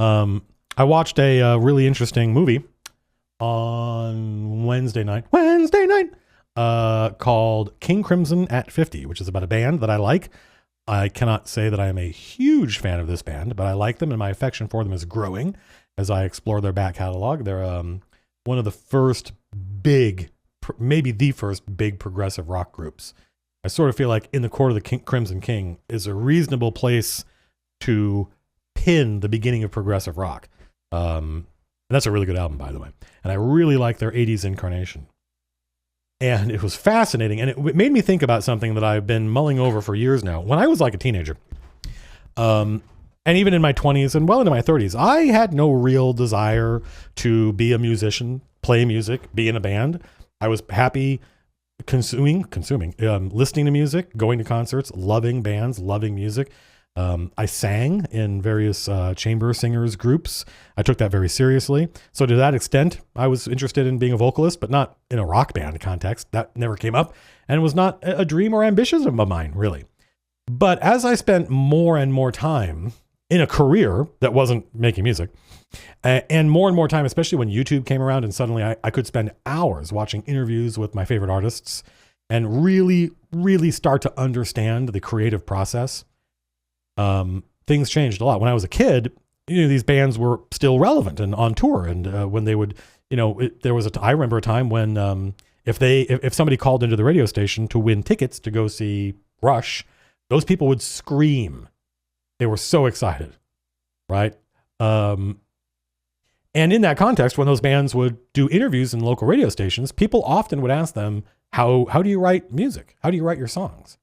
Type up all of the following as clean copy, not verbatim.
I watched a really interesting movie on Wednesday night, called King Crimson at 50, which is about a band that I like. I cannot say that I am a huge fan of this band, but I like them and my affection for them is growing as I explore their back catalog. They're one of the first big, maybe the first big progressive rock groups. I sort of feel like In the Court of the Crimson King is a reasonable place to pin the beginning of progressive rock. And that's a really good album, by the way. And I really like their 80s incarnation. And it was fascinating. And it made me think about something that I've been mulling over for years now. When I was like a teenager, and even in my 20s and well into my 30s, I had no real desire to be a musician, play music, be in a band. I was happy consuming, listening to music, going to concerts, loving bands, loving music. I sang in various chamber singers groups. I took that very seriously. So to that extent, I was interested in being a vocalist, but not in a rock band context. That never came up and was not a dream or ambition of mine, really. But as I spent more and more time in a career that wasn't making music, and more time, especially when YouTube came around and suddenly I could spend hours watching interviews with my favorite artists and really, really start to understand the creative process. Things changed a lot. When I was a kid, these bands were still relevant and on tour. And when they would, I remember a time when if somebody called into the radio station to win tickets to go see Rush, those people would scream. They were so excited, right? And in that context, when those bands would do interviews in local radio stations, people often would ask them, how do you write music? How do you write your songs?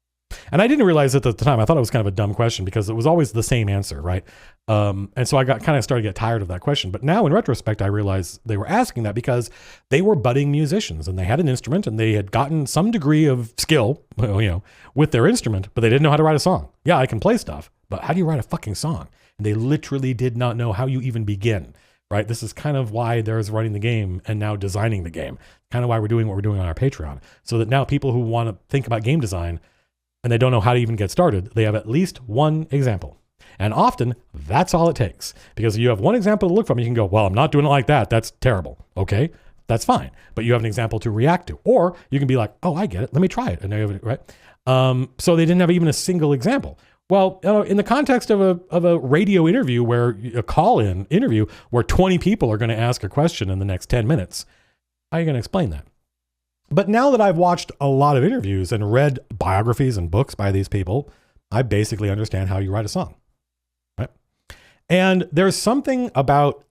And I didn't realize it at the time. I thought it was kind of a dumb question because it was always the same answer, right? And so I started to get tired of that question. But now in retrospect, I realized they were asking that because they were budding musicians and they had an instrument and they had gotten some degree of skill, with their instrument, but they didn't know how to write a song. Yeah, I can play stuff, but how do you write a fucking song? And they literally did not know how you even begin, right? This is kind of why there's running the game and now designing the game. Kind of why we're doing what we're doing on our Patreon. So that now people who want to think about game design and they don't know how to even get started, they have at least one example. And often that's all it takes, because you have one example to look from. You can go, well, I'm not doing it like that. That's terrible. Okay, that's fine. But you have an example to react to, or you can be like, oh, I get it. Let me try it. And now you have it, right? So they didn't have even a single example. Well, in the context of a radio interview, where a call-in interview where 20 people are going to ask a question in the next 10 minutes, how are you going to explain that? But now that I've watched a lot of interviews and read biographies and books by these people, I basically understand how you write a song, right? And there's something about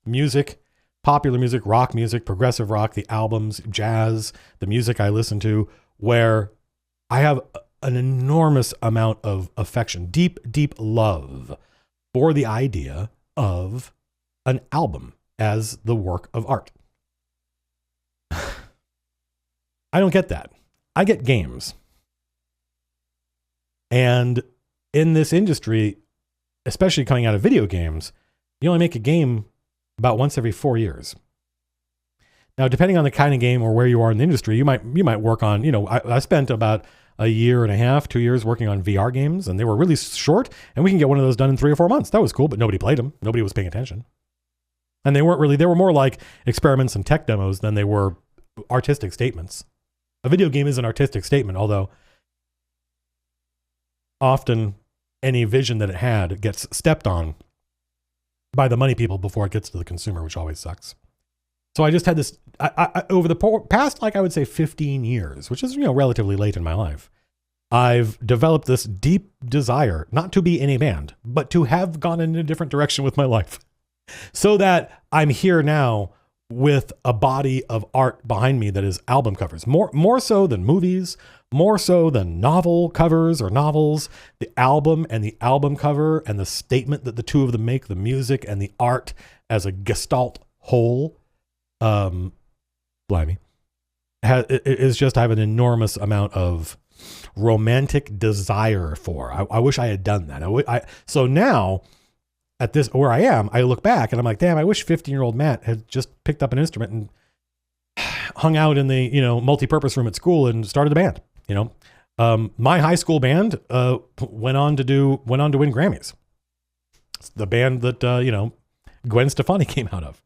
music, popular music, rock music, progressive rock, the albums, jazz, the music I listen to, where I have an enormous amount of affection, deep, deep love for the idea of an album as the work of art. I don't get that. I get games. And in this industry, especially coming out of video games, you only make a game about once every 4 years. Now, depending on the kind of game or where you are in the industry, you might work on, I spent about a year and a half, 2 years working on VR games, and they were really short, and we can get one of those done in 3 or 4 months. That was cool, but nobody played them. Nobody was paying attention. And they were more like experiments and tech demos than they were artistic statements. A video game is an artistic statement, although often any vision that it had gets stepped on by the money people before it gets to the consumer, which always sucks. So I just had this, I over the past, I would say 15 years, which is, relatively late in my life, I've developed this deep desire not to be in a band, but to have gone in a different direction with my life, so that I'm here now with a body of art behind me that is album covers, more so than movies, more so than novel covers or novels. The album and the album cover and the statement that the two of them make, the music and the art as a gestalt whole, blimey, is just, I have an enormous amount of romantic desire for. I wish I had done that. So now, at this, where I am, I look back and I'm like, damn, I wish 15-year-old Matt had just picked up an instrument and hung out in the, multi-purpose room at school and started a band. My high school band went on to win Grammys. It's the band that, Gwen Stefani came out of.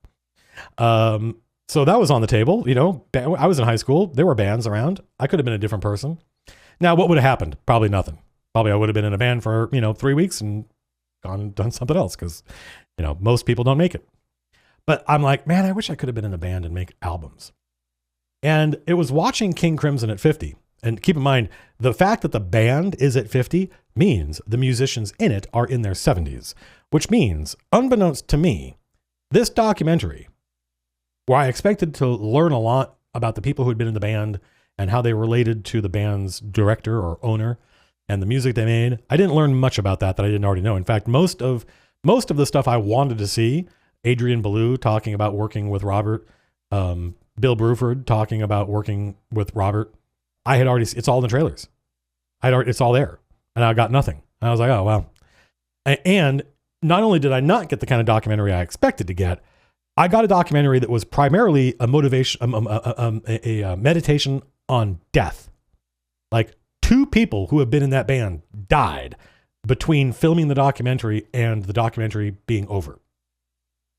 So that was on the table. I was in high school. There were bands around. I could have been a different person. Now, what would have happened? Probably nothing. Probably I would have been in a band for, 3 weeks and gone and done something else because, most people don't make it. But I'm like, man, I wish I could have been in a band and make albums. And it was watching King Crimson at 50. And keep in mind, the fact that the band is at 50 means the musicians in it are in their 70s, which means, unbeknownst to me, this documentary, where I expected to learn a lot about the people who had been in the band and how they related to the band's director or owner and the music they made, I didn't learn much about that I didn't already know. In fact, most of the stuff I wanted to see, Adrian Belew talking about working with Robert, Bill Bruford talking about working with Robert, I had already, it's all in the trailers. It's all there. And I got nothing. And I was like, oh, wow. And not only did I not get the kind of documentary I expected to get, I got a documentary that was primarily a motivation, a meditation on death. Like 2 people who have been in that band died between filming the documentary and the documentary being over.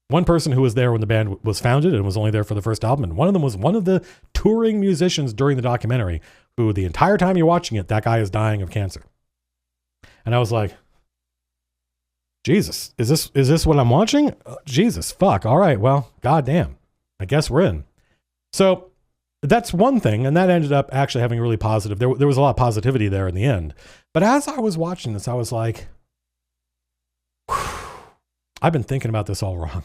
One person who was there when the band was founded and was only there for the first album. And one of them was one of the touring musicians during the documentary who the entire time you're watching it, that guy is dying of cancer. And I was like, Jesus, is this what I'm watching? Jesus, fuck. All right. Well, goddamn. I guess we're in. So that's one thing. And that ended up actually having a really positive, there was a lot of positivity there in the end. But as I was watching this, I was like, I've been thinking about this all wrong.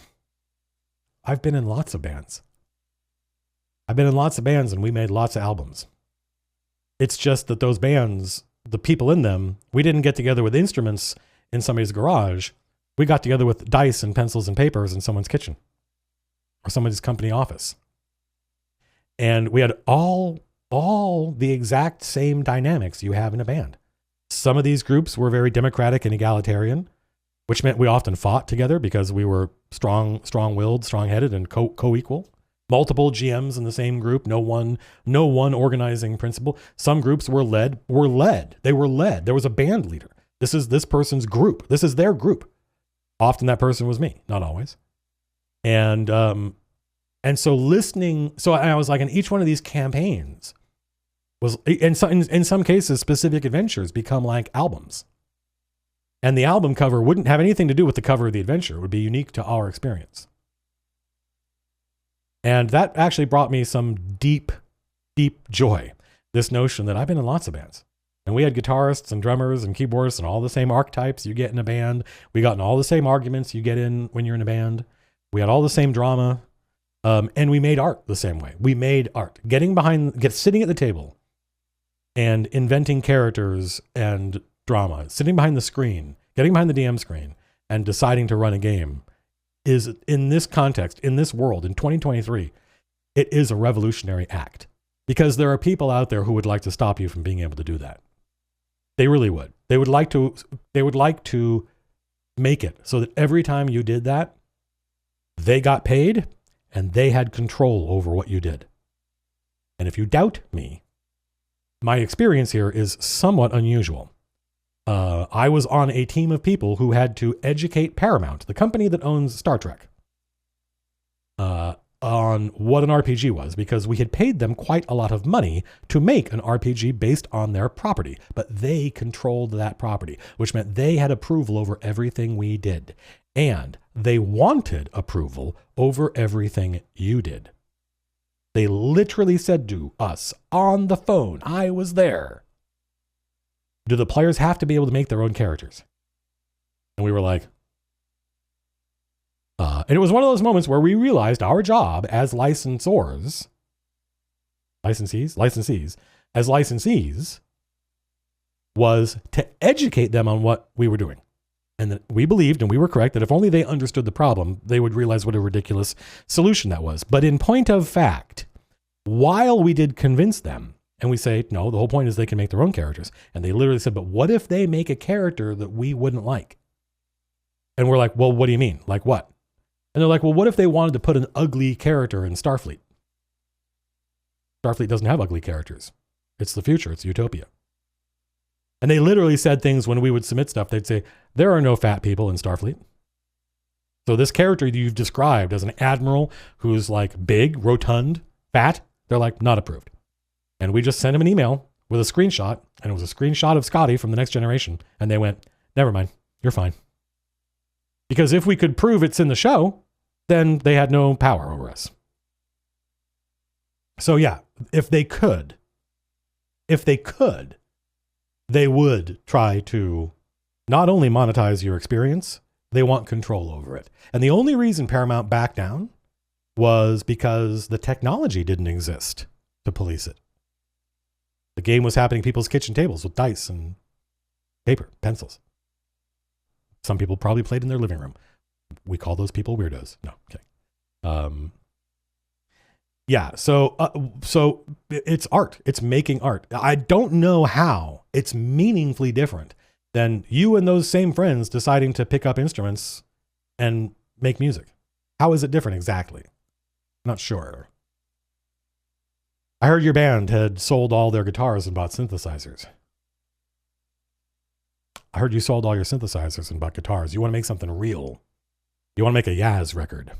I've been in lots of bands. And we made lots of albums. It's just that those bands, the people in them, we didn't get together with instruments in somebody's garage. We got together with dice and pencils and papers in someone's kitchen or somebody's company office. And we had all the exact same dynamics you have in a band. Some of these groups were very democratic and egalitarian, which meant we often fought together because we were strong-willed, strong-headed, and co-equal. Multiple GMs in the same group, no one organizing principle. Some groups were led. They were led. There was a band leader. This is this person's group. This is their group. Often that person was me, not always. And so listening, I was like, in each one of these campaigns was, in some cases, specific adventures become like albums. And the album cover wouldn't have anything to do with the cover of the adventure. It would be unique to our experience. And that actually brought me some deep, deep joy. This notion that I've been in lots of bands. And we had guitarists and drummers and keyboardists and all the same archetypes you get in a band. We got in all the same arguments you get in when you're in a band. We had all the same drama. And we made art the same way. We made art. Sitting at the table and inventing characters and drama, sitting behind the screen, getting behind the DM screen, and deciding to run a game is, in this context, in this world, in 2023, it is a revolutionary act. Because there are people out there who would like to stop you from being able to do that. They really would. They would like to make it so that every time you did that, they got paid and they had control over what you did. And if you doubt me, my experience here is somewhat unusual. I was on a team of people who had to educate Paramount, the company that owns Star Trek, on what an RPG was, because we had paid them quite a lot of money to make an RPG based on their property, but they controlled that property, which meant they had approval over everything we did. And they wanted approval over everything you did. They literally said to us on the phone, I was there, do the players have to be able to make their own characters? And we were like, and it was one of those moments where we realized our job as licensees, was to educate them on what we were doing. And that we believed, and we were correct, that if only they understood the problem, they would realize what a ridiculous solution that was. But in point of fact, while we did convince them, and we say, no, the whole point is they can make their own characters. And they literally said, but what if they make a character that we wouldn't like? And we're like, well, what do you mean? Like what? And they're like, well, what if they wanted to put an ugly character in Starfleet? Starfleet doesn't have ugly characters. It's the future. It's utopia. And they literally said things when we would submit stuff. They'd say, there are no fat people in Starfleet. So this character you've described as an admiral who's like big, rotund, fat, they're like, not approved. And we just sent him an email with a screenshot, and it was a screenshot of Scotty from The Next Generation. And they went, never mind, you're fine. Because if we could prove it's in the show, then they had no power over us. So yeah, if they could, they would try to not only monetize your experience, they want control over it. And the only reason Paramount backed down was because the technology didn't exist to police it. The game was happening at people's kitchen tables with dice and paper, pencils. Some people probably played in their living room. We call those people weirdos. No, okay. Yeah, so it's art. It's making art. I don't know how it's meaningfully different than you and those same friends deciding to pick up instruments and make music. How is it different exactly? Not sure. I heard your band had sold all their guitars and bought synthesizers. I heard you sold all your synthesizers and bought guitars. You want to make something real. You want to make a Yaz record.